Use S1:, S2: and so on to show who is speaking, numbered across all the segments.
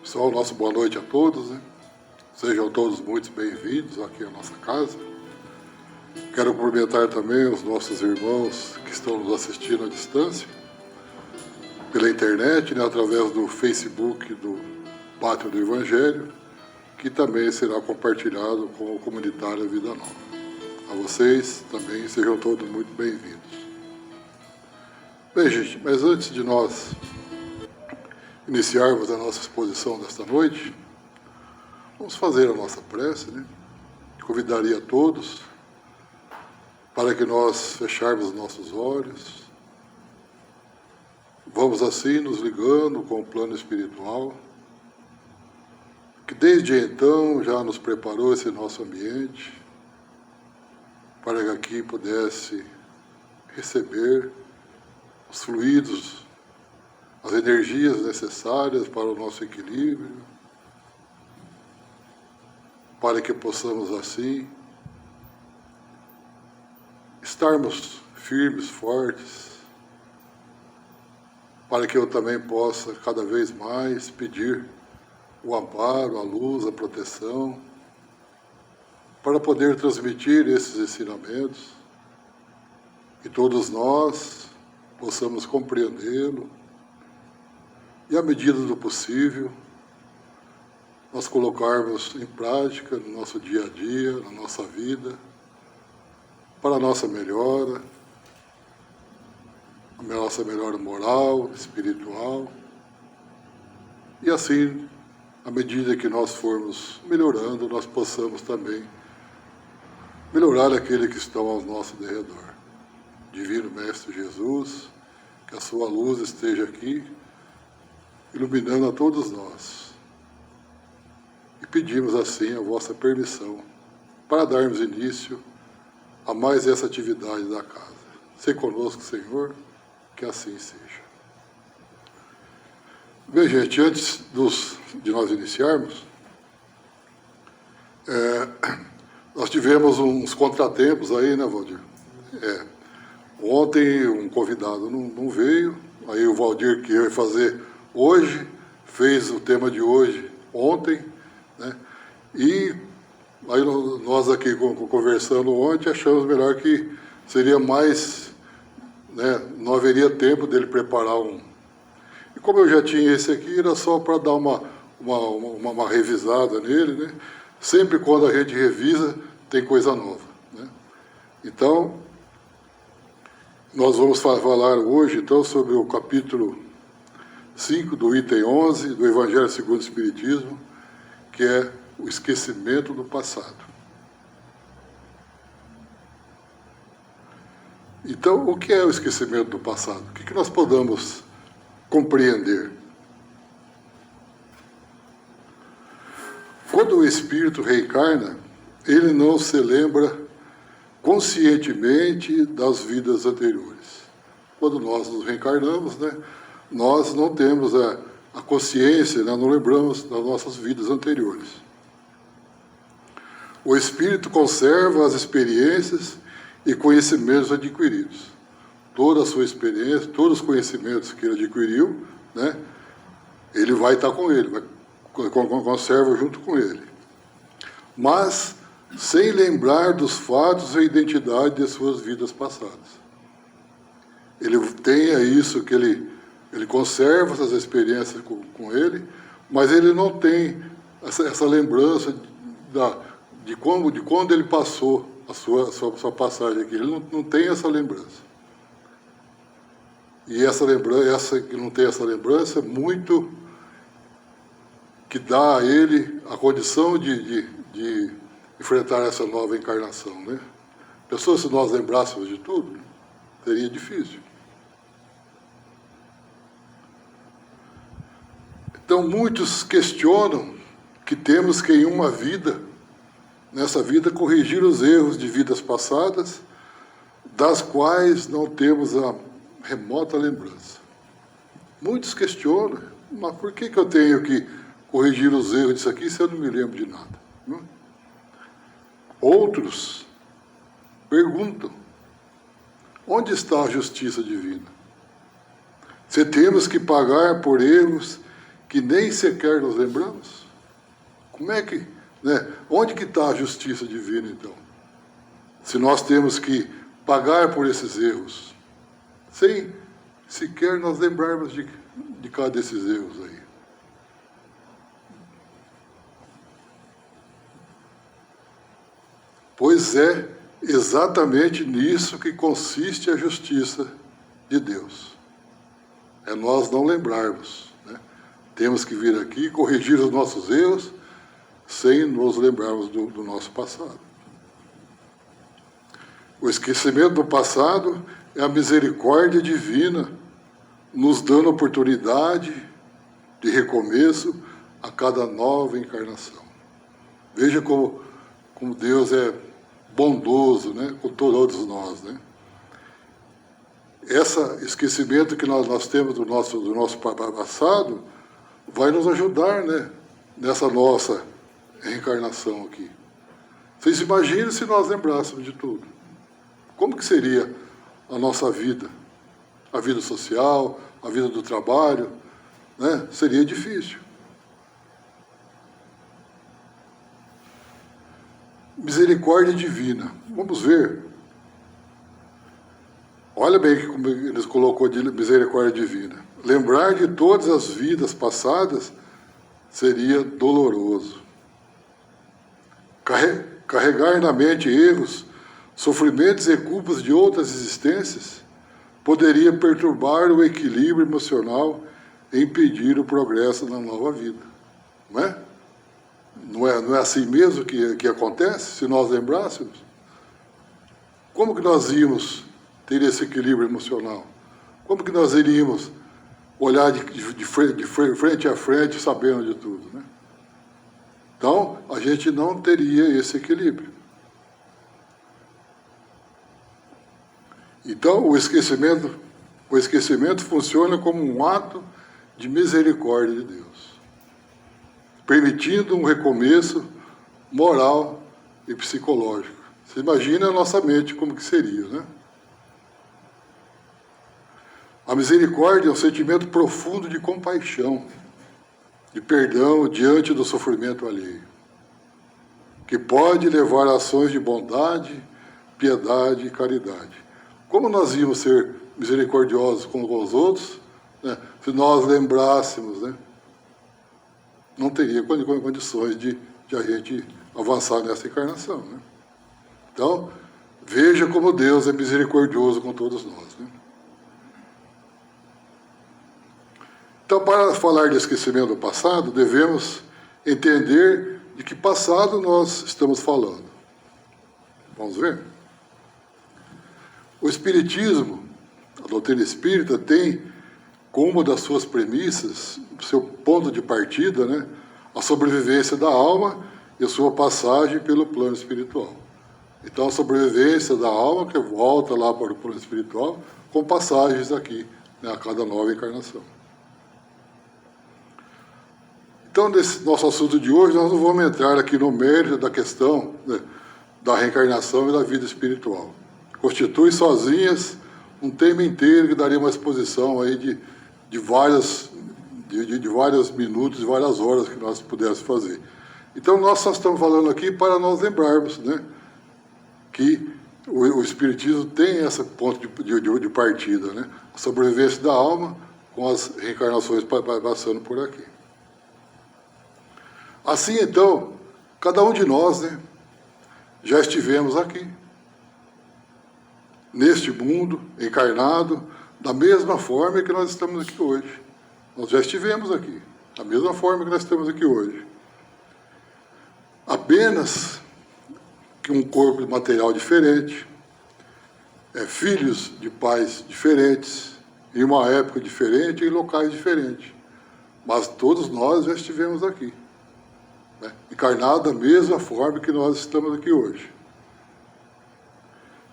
S1: Pessoal, nossa boa noite a todos, né? Sejam todos muito bem-vindos aqui à nossa casa. Quero cumprimentar também os nossos irmãos que estão nos assistindo à distância, pela internet, né, através do Facebook do Pátria do Evangelho, que também será compartilhado com o comunitário Vida Nova. A vocês também sejam todos muito bem-vindos. Bem, gente, mas antes de nós iniciarmos a nossa exposição desta noite, vamos fazer a nossa prece, né? Convidaria a todos para que nós fecharmos nossos olhos. Vamos assim nos ligando com o plano espiritual, que desde então já nos preparou esse nosso ambiente, para que aqui pudesse receber os fluidos, as energias necessárias para o nosso equilíbrio, para que possamos assim estarmos firmes, fortes, para que eu também possa cada vez mais pedir o amparo, a luz, a proteção, para poder transmitir esses ensinamentos e todos nós possamos compreendê-lo e, à medida do possível, nós colocarmos em prática no nosso dia a dia, na nossa vida, para a nossa melhora, a nossa melhora moral, espiritual, e assim, à medida que nós formos melhorando, nós possamos também melhorar aqueles que estão ao nosso derredor. Divino Mestre Jesus, que a sua luz esteja aqui, iluminando a todos nós. E pedimos assim a vossa permissão para darmos início a mais essa atividade da casa. Se conosco, Senhor, que assim seja. Bem, gente, antes de nós iniciarmos, nós tivemos uns contratempos aí, né, Valdir? Ontem um convidado não veio, aí o Valdir, que ia fazer hoje, fez o tema de hoje ontem, né? E aí nós aqui conversando ontem, achamos melhor que seria mais, né, não haveria tempo dele preparar um. E como eu já tinha esse aqui, era só para dar uma revisada nele, né? Sempre quando a gente revisa, tem coisa nova, né? Então, nós vamos falar hoje, então, sobre o capítulo 5 do item 11 do Evangelho segundo o Espiritismo, que é o esquecimento do passado. Então, o que é o esquecimento do passado? O que nós podemos compreender? Quando o espírito reencarna, ele não se lembra conscientemente das vidas anteriores. Quando nós nos reencarnamos, né, nós não temos a consciência, né, não lembramos das nossas vidas anteriores. O espírito conserva as experiências e conhecimentos adquiridos. Toda a sua experiência, todos os conhecimentos que ele adquiriu, né, ele vai estar com ele, conserva junto com ele. Mas sem lembrar dos fatos e identidade de suas vidas passadas. Ele tem isso que ele conserva essas experiências com ele, mas ele não tem essa lembrança de quando ele passou a sua passagem aqui. Ele não tem essa lembrança. E essa que não tem essa lembrança é muito que dá a ele a condição de enfrentar essa nova encarnação, né? Pensou se nós lembrássemos de tudo? Seria difícil. Então, muitos questionam que temos que, em uma vida, nessa vida, corrigir os erros de vidas passadas, das quais não temos a remota lembrança. Muitos questionam, mas por que eu tenho que corrigir os erros disso aqui se eu não me lembro de nada? Não? Outros perguntam, onde está a justiça divina? Se temos que pagar por erros que nem sequer nos lembramos? Como é que, né? Onde que está a justiça divina, então? Se nós temos que pagar por esses erros, sem sequer nós lembrarmos de cada desses erros aí. Pois é exatamente nisso que consiste a justiça de Deus. É nós não lembrarmos, né? Temos que vir aqui e corrigir os nossos erros sem nos lembrarmos do nosso passado. O esquecimento do passado é a misericórdia divina, nos dando oportunidade de recomeço a cada nova encarnação. Veja como Deus é bondoso, né, com todos nós, né? Esse esquecimento que nós temos do nosso passado vai nos ajudar, né, nessa nossa reencarnação aqui. Vocês imaginam se nós lembrássemos de tudo? Como que seria a nossa vida? A vida social, a vida do trabalho, né? Seria difícil. Misericórdia divina. Vamos ver. Olha bem como eles colocou de misericórdia divina. Lembrar de todas as vidas passadas seria doloroso. Carregar na mente erros, sofrimentos e culpas de outras existências poderia perturbar o equilíbrio emocional e impedir o progresso na nova vida. Não é? Não é assim mesmo que acontece, se nós lembrássemos? Como que nós íamos ter esse equilíbrio emocional? Como que nós iríamos olhar de frente a frente, sabendo de tudo, né? Então, a gente não teria esse equilíbrio. Então, o esquecimento funciona como um ato de misericórdia de Deus, permitindo um recomeço moral e psicológico. Você imagina a nossa mente como que seria, né? A misericórdia é um sentimento profundo de compaixão, de perdão diante do sofrimento alheio, que pode levar a ações de bondade, piedade e caridade. Como nós íamos ser misericordiosos com os outros, né, se nós lembrássemos, né? Não teria condições de a gente avançar nessa encarnação, né? Então, veja como Deus é misericordioso com todos nós, né? Então, para falar de esquecimento do passado, devemos entender de que passado nós estamos falando. Vamos ver? O Espiritismo, a doutrina espírita, tem como uma das suas premissas, seu ponto de partida, né, a sobrevivência da alma e a sua passagem pelo plano espiritual. Então, a sobrevivência da alma que volta lá para o plano espiritual com passagens aqui, né, a cada nova encarnação. Então, nesse nosso assunto de hoje, nós não vamos entrar aqui no mérito da questão, né, da reencarnação e da vida espiritual. Constitui sozinhas um tema inteiro que daria uma exposição aí de vários minutos, de várias horas que nós pudéssemos fazer. Então, nós só estamos falando aqui para nós lembrarmos, né, que o Espiritismo tem esse ponto de partida, né, a sobrevivência da alma com as reencarnações passando por aqui. Assim, então, cada um de nós, né, já estivemos aqui, neste mundo, encarnado, da mesma forma que nós estamos aqui hoje. Nós já estivemos aqui, da mesma forma que nós estamos aqui hoje. Apenas que um corpo material diferente, filhos de pais diferentes, em uma época diferente, em locais diferentes. Mas todos nós já estivemos aqui, né, encarnados da mesma forma que nós estamos aqui hoje.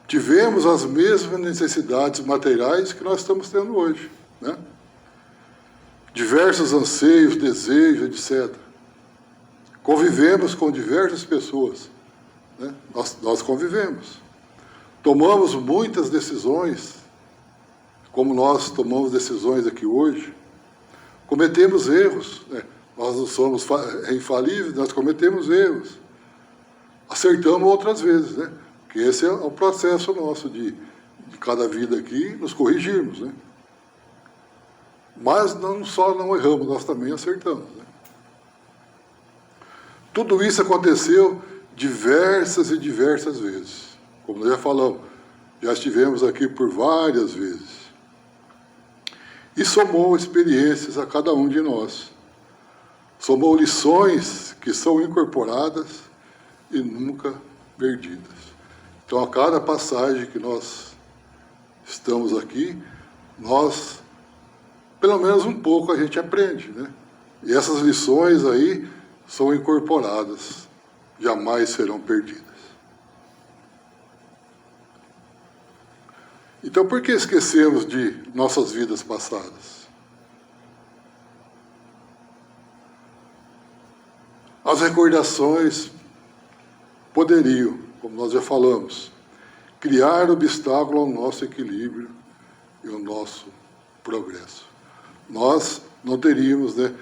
S1: Tivemos as mesmas necessidades materiais que nós estamos tendo hoje, né? Diversos anseios, desejos, etc. Convivemos com diversas pessoas, né? Nós convivemos. Tomamos muitas decisões, como nós tomamos decisões aqui hoje. Cometemos erros, né? Nós não somos infalíveis, nós cometemos erros. Acertamos outras vezes, né? Porque esse é o processo nosso de cada vida aqui, nos corrigirmos, né? Mas não só não erramos, nós também acertamos, né? Tudo isso aconteceu diversas e diversas vezes. Como nós já falamos, já estivemos aqui por várias vezes. E somou experiências a cada um de nós. Somou lições que são incorporadas e nunca perdidas. Então, a cada passagem que nós estamos aqui, nós, pelo menos um pouco, a gente aprende, né? E essas lições aí são incorporadas, jamais serão perdidas. Então, por que esquecemos de nossas vidas passadas? As recordações poderiam, como nós já falamos, criar obstáculo ao nosso equilíbrio e ao nosso progresso. Nós não teríamos, né,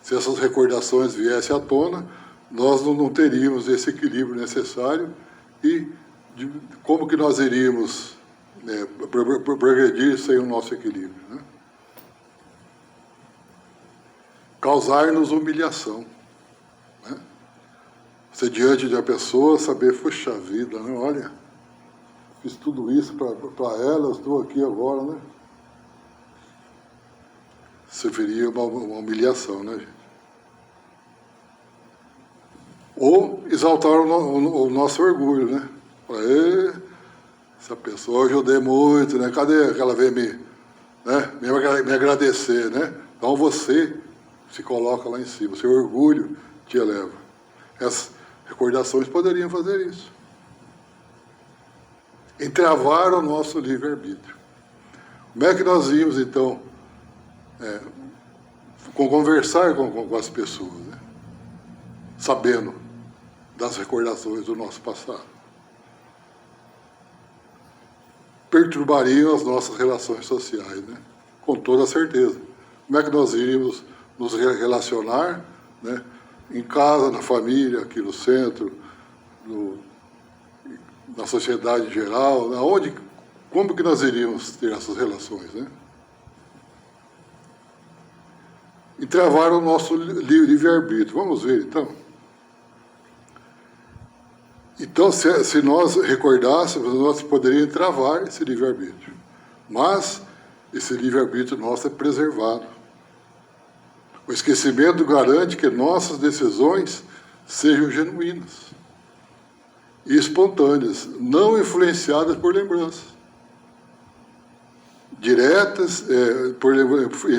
S1: se essas recordações viessem à tona, nós não teríamos esse equilíbrio necessário e como que nós iríamos progredir sem o nosso equilíbrio, né? Causar-nos humilhação, né? Você diante de uma pessoa saber, puxa vida, né? Olha, fiz tudo isso para ela, eu estou aqui agora, né? Seria uma humilhação, né, gente? Ou exaltar o nosso orgulho, né? Essa pessoa eu ajudei muito, né? Cadê que ela veio me agradecer, né? Então você se coloca lá em cima, seu orgulho te eleva. Essas recordações poderiam fazer isso. Entravar o nosso livre-arbítrio. Como é que nós íamos, então, conversar com as pessoas, né? Sabendo das recordações do nosso passado? Perturbariam as nossas relações sociais, né? Com toda certeza. Como é que nós iríamos nos relacionar, né? Em casa, na família, aqui no centro, na sociedade em geral, como que nós iríamos ter essas relações, né? E travar o nosso livre-arbítrio. Vamos ver, então. Então, se nós recordássemos, nós poderíamos travar esse livre-arbítrio. Mas esse livre-arbítrio nosso é preservado. O esquecimento garante que nossas decisões sejam genuínas e espontâneas, não influenciadas por lembranças. Por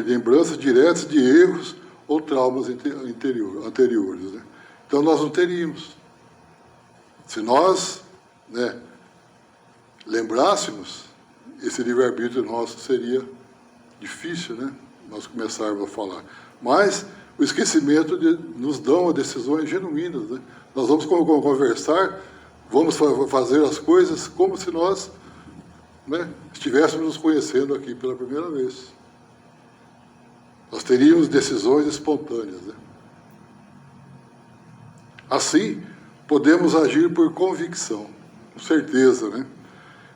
S1: lembranças diretas de erros ou traumas anteriores, né? Então, nós não teríamos. Se nós, né, lembrássemos, esse livre-arbítrio nosso seria difícil, né, nós começarmos a falar. Mas o esquecimento nos dá decisões genuínas, né? Nós vamos conversar, vamos fazer as coisas como se nós, né, estivéssemos nos conhecendo aqui pela primeira vez. Nós teríamos decisões espontâneas, né? Assim, podemos agir por convicção, com certeza, né?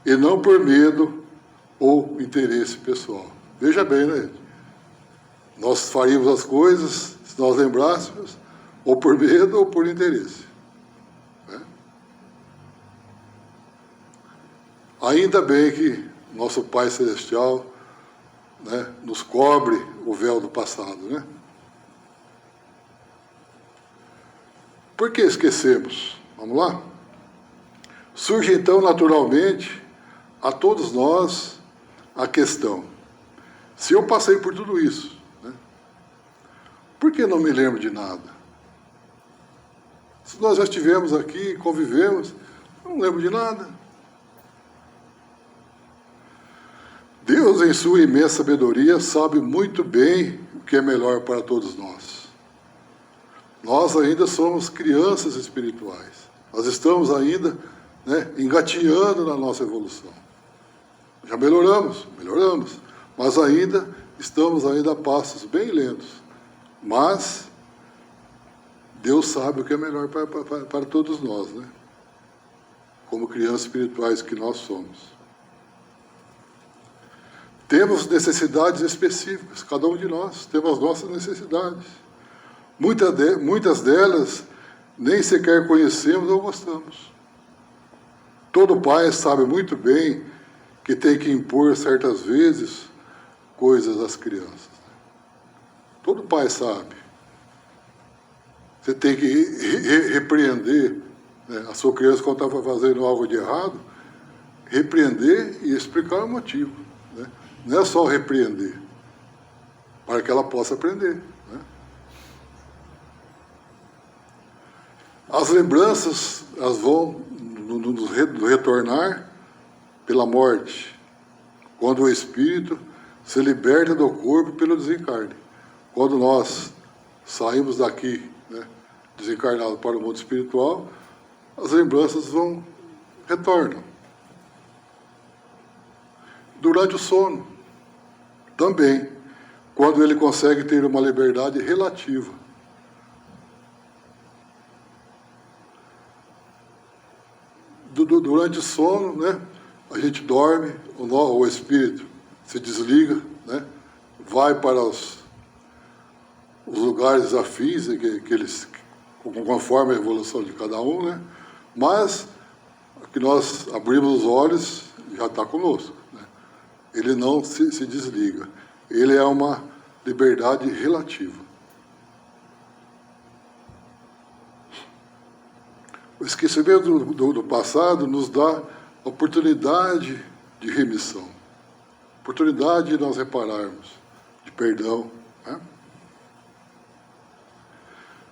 S1: E não por medo ou interesse pessoal. Veja bem, né? Nós faríamos as coisas, se nós lembrássemos, ou por medo ou por interesse, né? Ainda bem que nosso Pai Celestial, né, nos cobre o véu do passado, né? Por que esquecemos? Vamos lá? Surge então naturalmente a todos nós a questão: se eu passei por tudo isso, né, por que não me lembro de nada? Se nós já estivemos aqui, convivemos, não lembro de nada. Deus, em sua imensa sabedoria, sabe muito bem o que é melhor para todos nós. Nós ainda somos crianças espirituais. Nós estamos ainda, né, engatinhando na nossa evolução. Já melhoramos, mas ainda estamos ainda a passos bem lentos, mas Deus sabe o que é melhor para todos nós, né? Como crianças espirituais que nós somos. Temos necessidades específicas, cada um de nós temos as nossas necessidades. Muitas delas nem sequer conhecemos ou gostamos. Todo pai sabe muito bem que tem que impor certas vezes coisas às crianças. Todo pai sabe. Você tem que repreender, né, a sua criança quando está fazendo algo de errado, repreender e explicar o motivo, né? Não é só repreender, para que ela possa aprender, né? As lembranças, elas vão nos retornar pela morte, quando o espírito se liberta do corpo pelo desencarne. Quando nós saímos daqui, né, desencarnados para o mundo espiritual, as lembranças retornam. Durante o sono, também, quando ele consegue ter uma liberdade relativa. Durante o sono, né, a gente dorme, o espírito se desliga, né, vai para os lugares afins, que eles, conforme a evolução de cada um, né, mas que nós abrimos os olhos, já está conosco, né? Ele não se desliga. Ele é uma liberdade relativa. O esquecimento do passado nos dá oportunidade de remissão, oportunidade de nós repararmos, de perdão, né?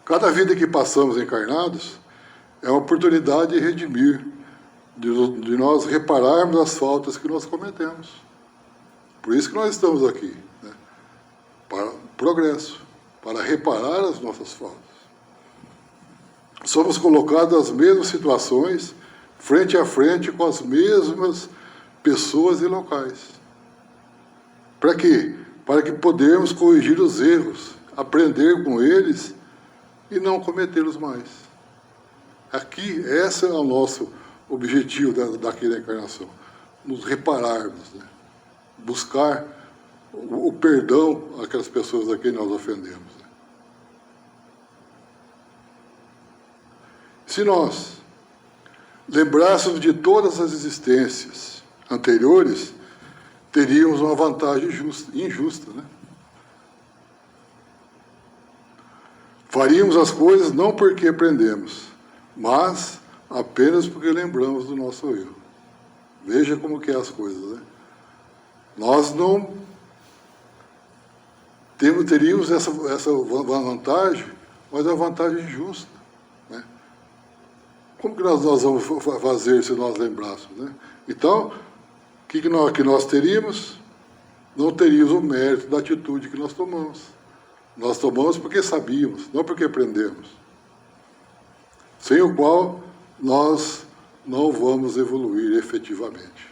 S1: Cada vida que passamos encarnados é uma oportunidade de redimir, de nós repararmos as faltas que nós cometemos. Por isso que nós estamos aqui, né? Para progresso, para reparar as nossas faltas. Somos colocados nas mesmas situações, frente a frente com as mesmas pessoas e locais. Para quê? Para que podemos corrigir os erros, aprender com eles e não cometê-los mais. Aqui, esse é o nosso objetivo daqui da encarnação, nos repararmos, né? Buscar o perdão àquelas pessoas a quem nós ofendemos, né? Se nós lembrássemos de todas as existências anteriores, teríamos uma vantagem injusta, né? Faríamos as coisas não porque aprendemos, mas apenas porque lembramos do nosso erro. Veja como que é as coisas, né? Nós não teríamos essa vantagem, mas é uma vantagem injusta, né? Como que nós vamos fazer se nós lembrássemos, né? Então, o que nós teríamos? Não teríamos o mérito da atitude que nós tomamos. Nós tomamos porque sabíamos, não porque aprendemos. Sem o qual nós não vamos evoluir efetivamente.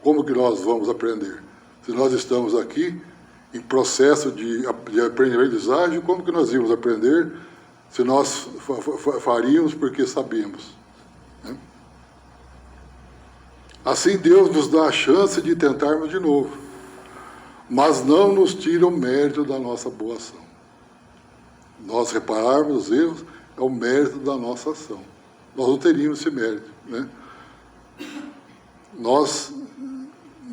S1: Como que nós vamos aprender? Se nós estamos aqui em processo de aprendizagem, como que nós íamos aprender se nós faríamos porque sabíamos, né? Assim Deus nos dá a chance de tentarmos de novo, mas não nos tira o mérito da nossa boa ação. Nós repararmos os erros é o mérito da nossa ação. Nós não teríamos esse mérito, né? Nós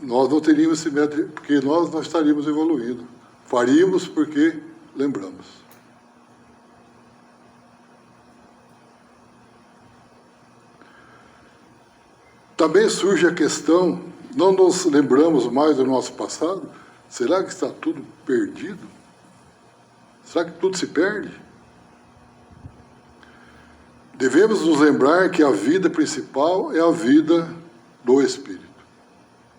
S1: não teríamos esse mérito porque nós não estaríamos evoluindo. Faríamos porque lembramos. Também surge a questão, não nos lembramos mais do nosso passado? Será que está tudo perdido? Será que tudo se perde? Devemos nos lembrar que a vida principal é a vida do Espírito.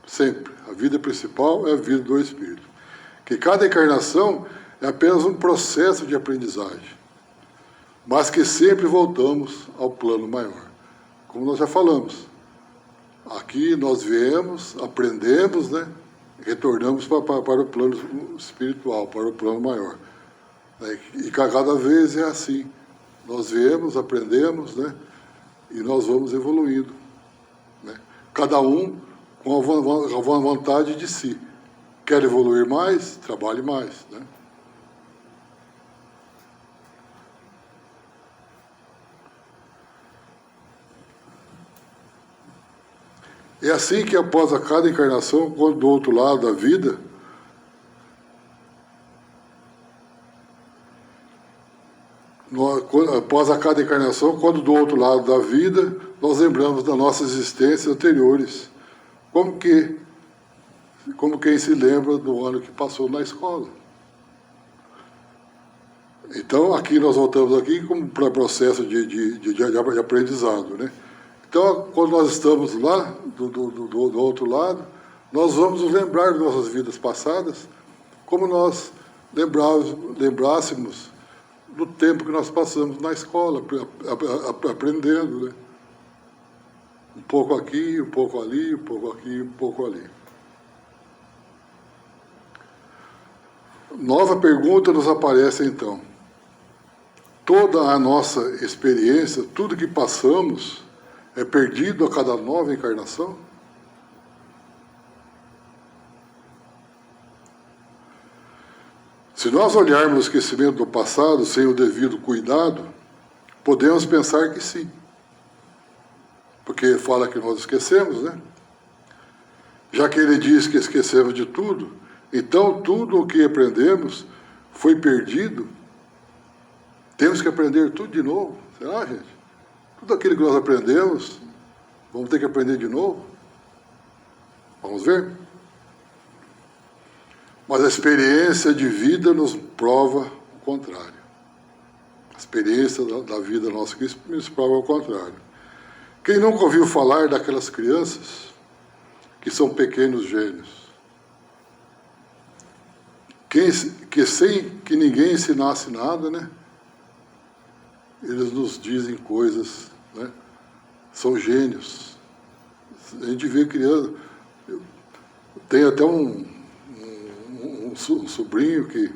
S1: Sempre. A vida principal é a vida do Espírito. Que cada encarnação é apenas um processo de aprendizagem, mas que sempre voltamos ao plano maior. Como nós já falamos, aqui nós viemos, aprendemos, né? retornamos para o plano espiritual, para o plano maior. Né? E cada vez é assim. Nós viemos, aprendemos, né? E nós vamos evoluindo. Né? Cada um com a vontade de si. Quer evoluir mais? Trabalhe mais. Né? É assim que após a cada encarnação, quando do outro lado da vida, após a cada encarnação, quando do outro lado da vida, nós lembramos das nossas existências anteriores. Como quem se lembra do ano que passou na escola. Então, aqui nós voltamos aqui como para processo de aprendizado, né? Então, quando nós estamos lá, do outro lado, nós vamos nos lembrar de nossas vidas passadas, como nós lembrássemos do tempo que nós passamos na escola, aprendendo, né? Um pouco aqui, um pouco ali, um pouco aqui, um pouco ali. Nova pergunta nos aparece então. Toda a nossa experiência, tudo que passamos, é perdido a cada nova encarnação? Se nós olharmos o esquecimento do passado sem o devido cuidado, podemos pensar que sim. Porque fala que nós esquecemos, né? Já que ele diz que esquecemos de tudo, então tudo o que aprendemos foi perdido. Temos que aprender tudo de novo. Será, gente? Tudo aquilo que nós aprendemos, vamos ter que aprender de novo? Vamos ver? Mas a experiência de vida nos prova o contrário. A experiência da vida nossa aqui nos prova o contrário. Quem nunca ouviu falar daquelas crianças que são pequenos gênios? Que sem que ninguém ensinasse nada, né? Eles nos dizem coisas, né? São gênios. A gente vê criança. Tem até um sobrinho que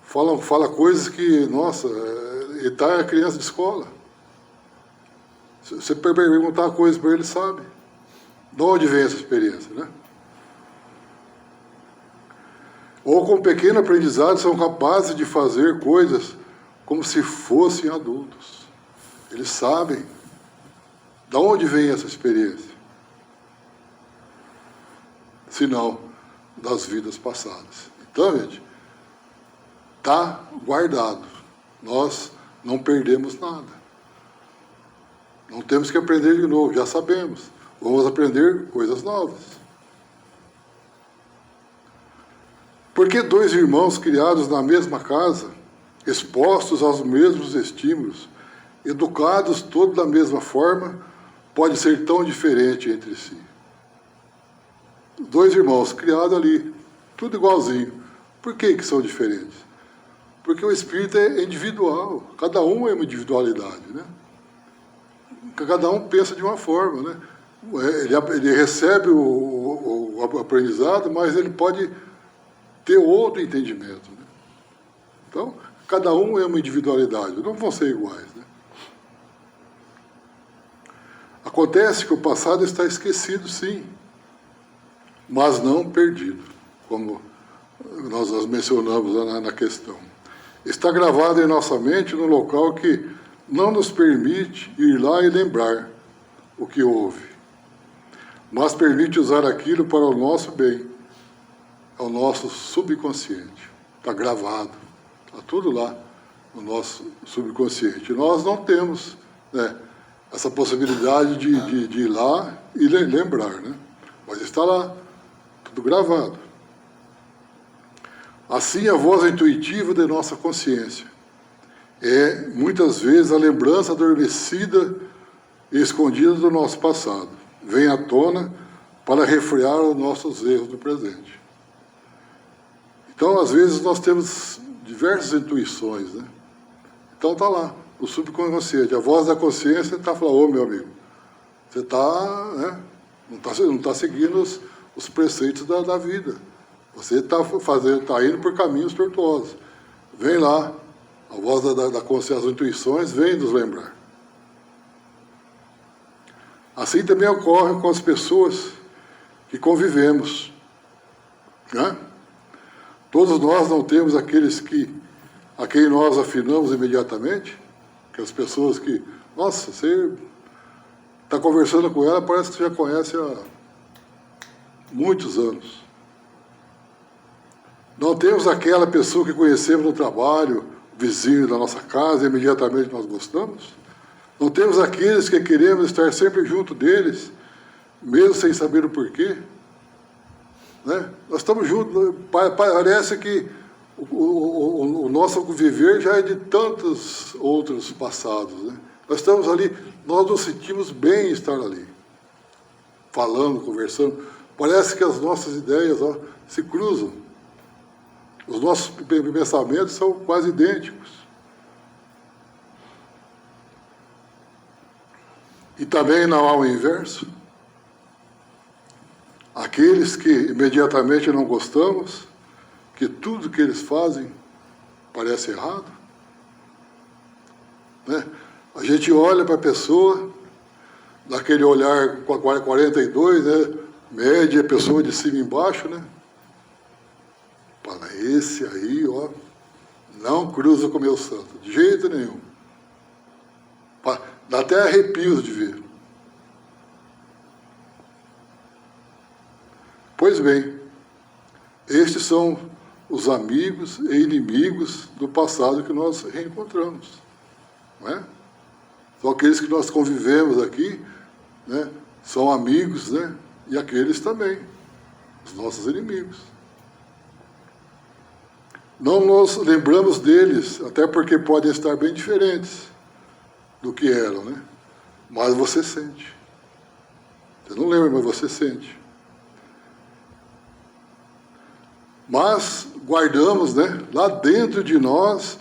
S1: fala coisas que, nossa, ele tá criança de escola. Se você perguntar coisas para ele, sabe. De onde vem essa experiência, né? Ou com pequeno aprendizado são capazes de fazer coisas como se fossem adultos. Eles sabem de onde vem essa experiência. Se não, das vidas passadas. Então, gente, está guardado. Nós não perdemos nada. Não temos que aprender de novo, já sabemos. Vamos aprender coisas novas. Porque dois irmãos criados na mesma casa, expostos aos mesmos estímulos, educados todos da mesma forma, pode ser tão diferente entre si. Dois irmãos criados ali, tudo igualzinho. Por que são diferentes? Porque o espírito é individual, cada um é uma individualidade, né? Cada um pensa de uma forma, né? Ele recebe o aprendizado, mas ele pode ter outro entendimento, né? Então, cada um é uma individualidade, não vão ser iguais, né? Acontece que o passado está esquecido, sim, mas não perdido, como nós mencionamos na questão. Está gravado em nossa mente no local que não nos permite ir lá e lembrar o que houve, mas permite usar aquilo para o nosso bem, é o nosso subconsciente. Está gravado, está tudo lá no nosso subconsciente. Nós não temos, né, essa possibilidade de ir lá e lembrar, né? Mas está lá, tudo gravado. Assim, a voz intuitiva de nossa consciência é, muitas vezes, a lembrança adormecida e escondida do nosso passado. Vem à tona para refrear os nossos erros do presente. Então, às vezes, nós temos diversas intuições, né? Então, está lá, o subconsciente. A voz da consciência está falando, ô, meu amigo, você está, né, não tá seguindo os preceitos da vida. Você está indo por caminhos tortuosos. Vem lá, a voz da consciência, das intuições, vem nos lembrar. Assim também ocorre com as pessoas que convivemos. Né? Todos nós não temos aqueles a quem nós afinamos imediatamente, que as pessoas que, nossa, você está conversando com ela, parece que você já conhece há muitos anos. Não temos aquela pessoa que conhecemos no trabalho, vizinho da nossa casa, e imediatamente nós gostamos. Não temos aqueles que queremos estar sempre junto deles, mesmo sem saber o porquê. Né? Nós estamos juntos, parece que o nosso viver já é de tantos outros passados. Né? Nós estamos ali, nós nos sentimos bem estar ali, falando, conversando. Parece que as nossas ideias se cruzam. Os nossos pensamentos são quase idênticos. E também não há o inverso. Aqueles que imediatamente não gostamos, que tudo que eles fazem parece errado. Né? A gente olha para a pessoa, daquele olhar 42, né? Média, pessoa de cima e embaixo, né? Fala, esse aí, não cruza com o meu santo, de jeito nenhum. Dá até arrepios de ver. Pois bem, estes são os amigos e inimigos do passado que nós reencontramos. Não é? São aqueles que nós convivemos aqui, né? São amigos, né? E aqueles também, os nossos inimigos. Não nos lembramos deles, até porque podem estar bem diferentes do que eram, né? Mas você sente. Você não lembra, mas você sente. Mas guardamos, né, lá dentro de nós,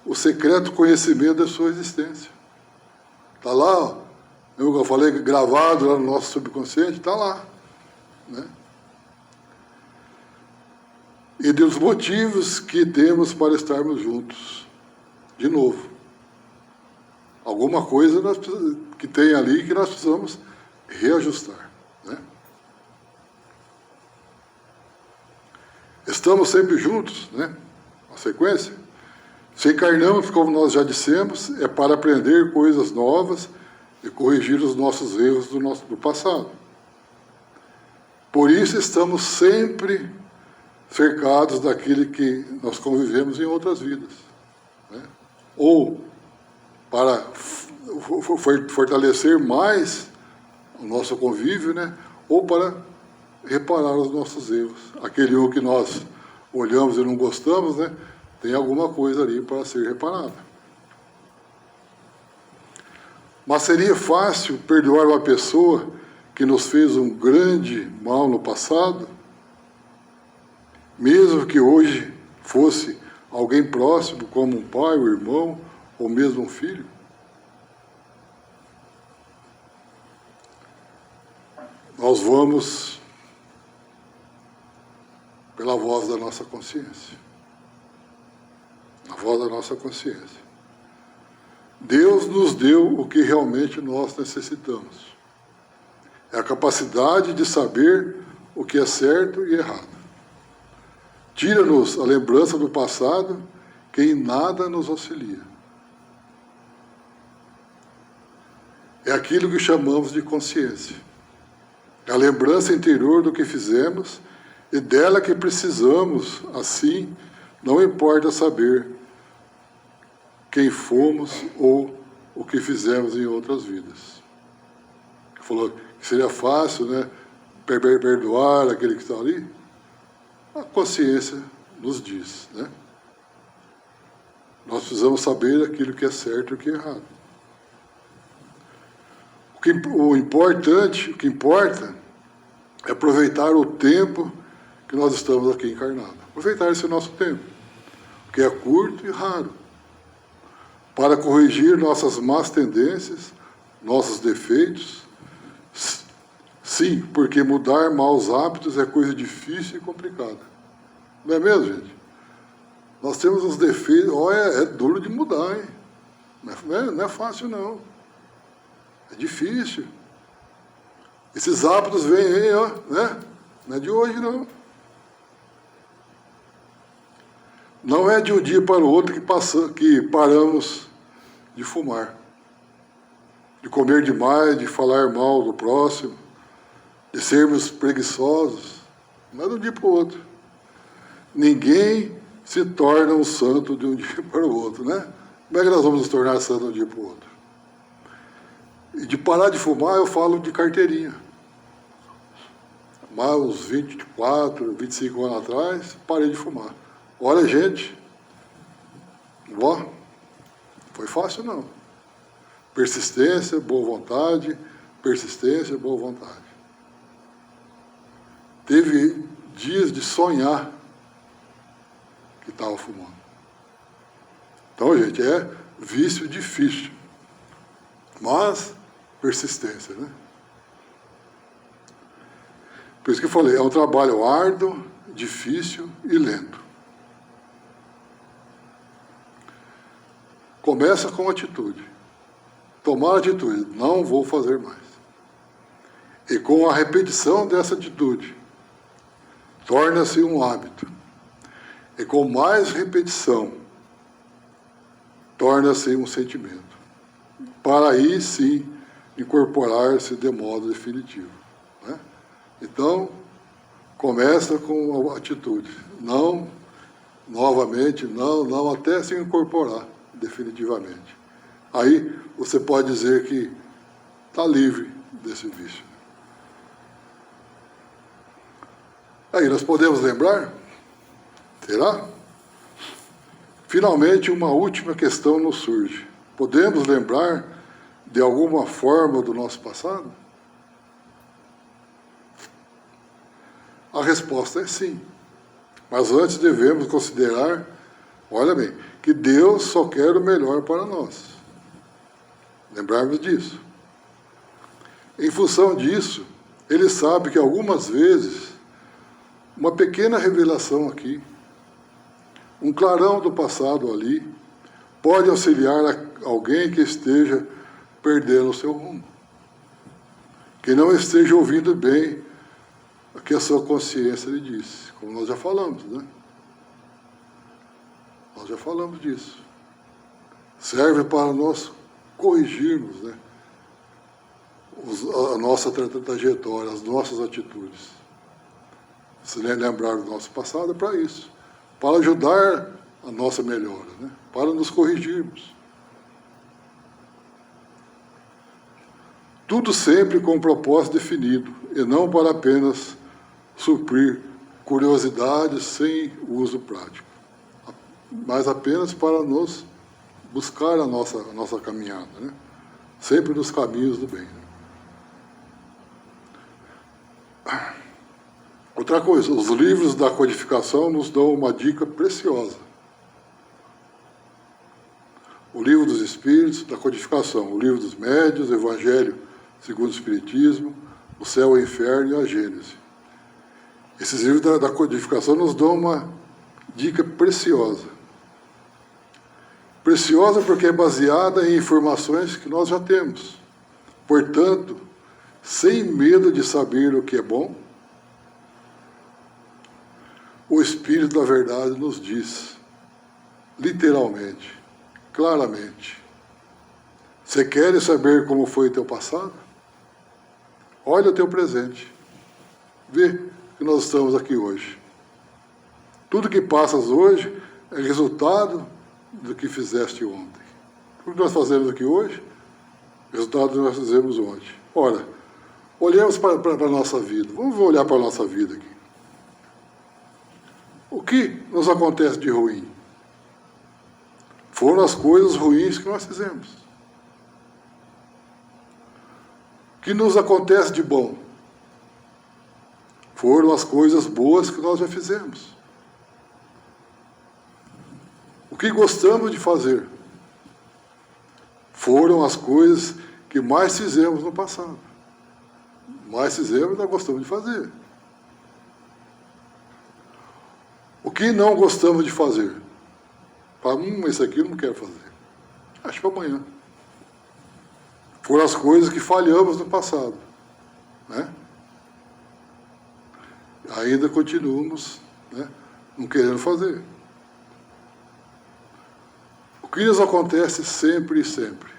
S1: o secreto conhecimento da sua existência. Está lá, eu falei, gravado lá no nosso subconsciente, está lá. Né? E dos motivos que temos para estarmos juntos. De novo. Alguma coisa que tem ali que nós precisamos reajustar. Né? Estamos sempre juntos, né? A sequência. Se encarnamos, como nós já dissemos, é para aprender coisas novas e corrigir os nossos erros do passado. Por isso estamos sempre cercados daquele que nós convivemos em outras vidas. Né? Ou para fortalecer mais o nosso convívio, né? Ou para reparar os nossos erros. Aquele um que nós olhamos e não gostamos, né? Tem alguma coisa ali para ser reparada. Mas seria fácil perdoar uma pessoa que nos fez um grande mal no passado, mesmo que hoje fosse alguém próximo, como um pai, um irmão, ou mesmo um filho? Nós vamos pela voz da nossa consciência. A voz da nossa consciência. Deus nos deu o que realmente nós necessitamos. É a capacidade de saber o que é certo e errado. Tira-nos a lembrança do passado, que em nada nos auxilia. É aquilo que chamamos de consciência. É a lembrança interior do que fizemos e dela que precisamos, assim, não importa saber quem fomos ou o que fizemos em outras vidas. Falou que seria fácil, né, perdoar aquele que está ali. A consciência nos diz, né? Nós precisamos saber aquilo que é certo e o que é errado. O que importa é aproveitar o tempo que nós estamos aqui encarnados. Aproveitar esse nosso tempo, que é curto e raro, para corrigir nossas más tendências, nossos defeitos, Sim, porque mudar maus hábitos é coisa difícil e complicada. Não é mesmo, gente? Nós temos uns defeitos, é duro de mudar, hein? Não é fácil, não. É difícil. Esses hábitos vêm, ó, né? Não é de hoje, não. Não é de um dia para o outro que paramos de fumar, de comer demais, de falar mal do próximo, de sermos preguiçosos. Não é de um dia para o outro. Ninguém se torna um santo de um dia para o outro, né? Como é que nós vamos nos tornar santos de um dia para o outro? E de parar de fumar, eu falo de carteirinha. Mas uns 24, 25 anos atrás, parei de fumar. Olha, gente, ó, foi fácil não. Persistência, boa vontade, persistência, boa vontade. Teve dias de sonhar que estava fumando. Então, gente, é vício difícil, mas persistência, né? Por isso que eu falei, é um trabalho árduo, difícil e lento. Começa com atitude. Tomar atitude, não vou fazer mais. E com a repetição dessa atitude, torna-se um hábito. E com mais repetição, torna-se um sentimento. Para aí sim incorporar-se de modo definitivo. Né? Então, começa com a atitude. Não, novamente, não, até se incorporar definitivamente. Aí você pode dizer que está livre desse vício. Aí nós podemos lembrar? Será? Finalmente, uma última questão nos surge. Podemos lembrar de alguma forma do nosso passado? A resposta é sim. Mas antes devemos considerar, olha bem, que Deus só quer o melhor para nós. Lembrarmos disso. Em função disso, Ele sabe que algumas vezes, uma pequena revelação aqui, um clarão do passado ali, pode auxiliar alguém que esteja perdendo o seu rumo, que não esteja ouvindo bem o que a sua consciência lhe disse, como nós já falamos, né? Nós já falamos disso. Serve para nós corrigirmos, né, a nossa trajetória, as nossas atitudes. Se lembrar do nosso passado é para isso, para ajudar a nossa melhora, né, para nos corrigirmos. Tudo sempre com um propósito definido, e não para apenas suprir curiosidades sem uso prático, mas apenas para nos buscar a nossa caminhada, né? Sempre nos caminhos do bem. Né? Outra coisa, os livros da codificação nos dão uma dica preciosa. O livro dos Espíritos, da codificação, o livro dos Médiuns, o Evangelho segundo o Espiritismo, o Céu e o Inferno e a Gênese. Esses livros da codificação nos dão uma dica preciosa. Preciosa porque é baseada em informações que nós já temos. Portanto, sem medo de saber o que é bom, o Espírito da Verdade nos diz, literalmente, claramente: você quer saber como foi o teu passado? Olha o teu presente. Vê que nós estamos aqui hoje. Tudo que passas hoje é resultado do que fizeste ontem. O que nós fazemos aqui hoje, resultado do que nós fizemos ontem. Ora, olhemos para a nossa vida. Vamos olhar para a nossa vida aqui. O que nos acontece de ruim? Foram as coisas ruins que nós fizemos. O que nos acontece de bom? Foram as coisas boas que nós já fizemos. O que gostamos de fazer? Foram as coisas que mais fizemos no passado. Mas fizemos, nós gostamos de fazer. O que não gostamos de fazer? Fala, esse aqui eu não quero fazer. Acho para amanhã. Foram as coisas que falhamos no passado. Né? Ainda continuamos, né, não querendo fazer. O que nos acontece sempre e sempre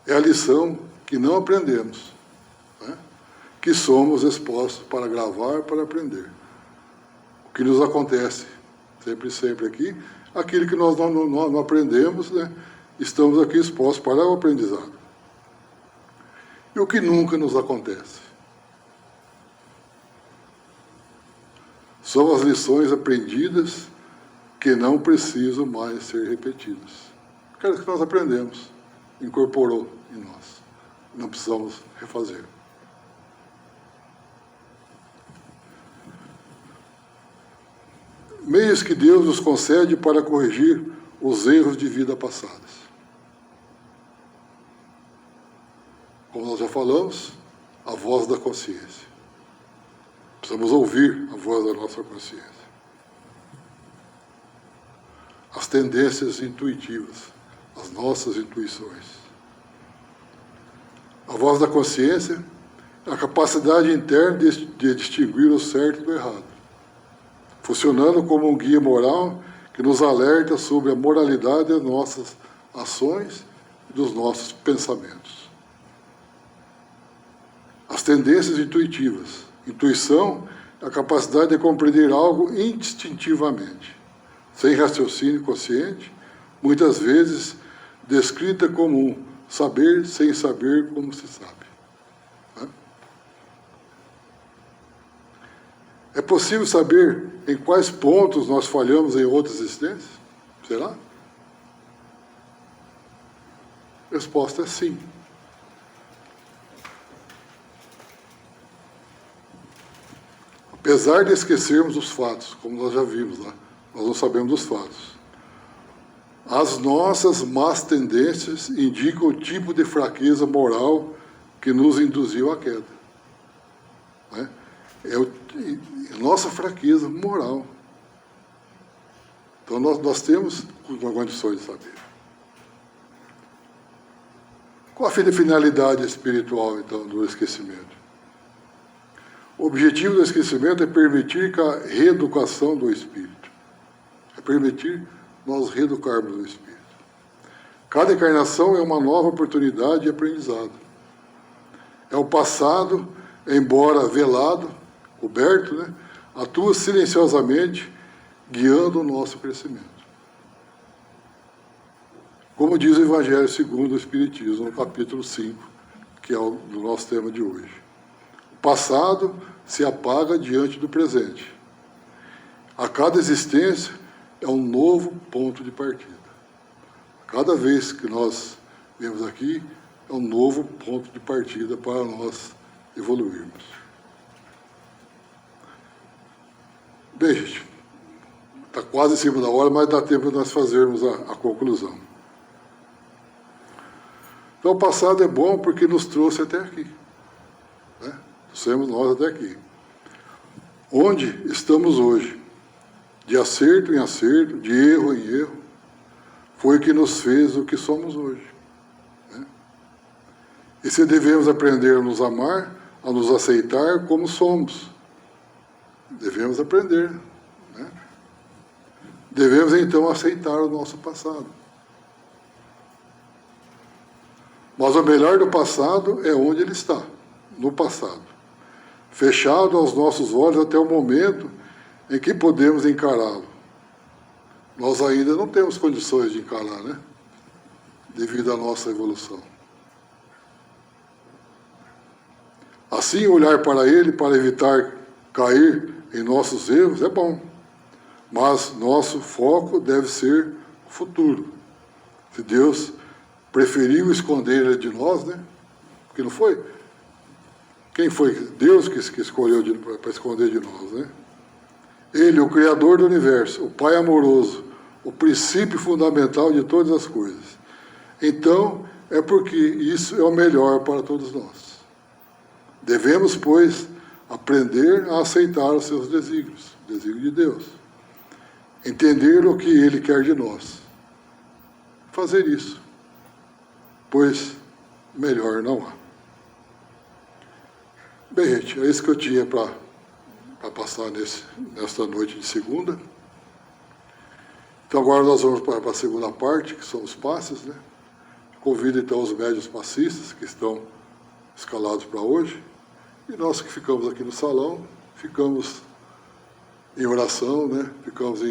S1: é a lição que não aprendemos, né, que somos expostos para gravar, para aprender. O que nos acontece sempre e sempre aqui, aquilo que nós não aprendemos, né, estamos aqui expostos para o aprendizado. E o que nunca nos acontece? São as lições aprendidas que não precisam mais ser repetidas. Aquelas que nós aprendemos, incorporou em nós. Não precisamos refazer. Meios que Deus nos concede para corrigir os erros de vida passadas. Como nós já falamos, a voz da consciência. Precisamos ouvir a voz da nossa consciência. As tendências intuitivas, as nossas intuições. A voz da consciência é a capacidade interna de distinguir o certo do errado, funcionando como um guia moral que nos alerta sobre a moralidade das nossas ações e dos nossos pensamentos. As tendências intuitivas. Intuição é a capacidade de compreender algo instintivamente, sem raciocínio consciente, muitas vezes descrita como um saber sem saber como se sabe. É possível saber em quais pontos nós falhamos em outras existências? Será? A resposta é sim. Apesar de esquecermos os fatos, como nós já vimos lá, nós não sabemos dos fatos. As nossas más tendências indicam o tipo de fraqueza moral que nos induziu à queda. Né? É nossa fraqueza moral. Então nós temos condições de saber. Qual a finalidade espiritual, então, do esquecimento? O objetivo do esquecimento é permitir a reeducação do espírito. É permitir nós reeducarmos o espírito. Cada encarnação é uma nova oportunidade de aprendizado. É o passado, embora velado, coberto, né, atua silenciosamente, guiando o nosso crescimento. Como diz o Evangelho segundo o Espiritismo, no capítulo 5, que é o do nosso tema de hoje. O passado se apaga diante do presente. A cada existência é um novo ponto de partida. Cada vez que nós vemos aqui, é um novo ponto de partida para nós evoluirmos. Bem, gente, está quase em cima da hora, mas dá tempo de nós fazermos a conclusão. Então, o passado é bom porque nos trouxe até aqui. Né? Trouxemos nós até aqui. Onde estamos hoje, de acerto em acerto, de erro em erro, foi o que nos fez o que somos hoje. Né? E se devemos aprender a nos amar, a nos aceitar como somos, devemos aprender. Né? Devemos, então, aceitar o nosso passado. Mas o melhor do passado é onde ele está, no passado. Fechado aos nossos olhos até o momento em que podemos encará-lo. Nós ainda não temos condições de encarar, né? Devido à nossa evolução. Assim, olhar para ele para evitar cair em nossos erros é bom. Mas nosso foco deve ser o futuro. Se Deus preferiu esconder ele de nós, né? Porque não foi... Quem foi? Deus que escolheu para esconder de nós, né? Ele, o Criador do Universo, o Pai amoroso, o princípio fundamental de todas as coisas. Então, é porque isso é o melhor para todos nós. Devemos, pois, aprender a aceitar os seus desígnios, o desígnio de Deus. Entender o que Ele quer de nós. Fazer isso, pois melhor não há. Bem, gente, é isso que eu tinha para passar nesta noite de segunda. Então agora nós vamos para a segunda parte, que são os passes, né? Convido então os médios passistas que estão escalados para hoje. E nós que ficamos aqui no salão, ficamos em oração, né? Ficamos em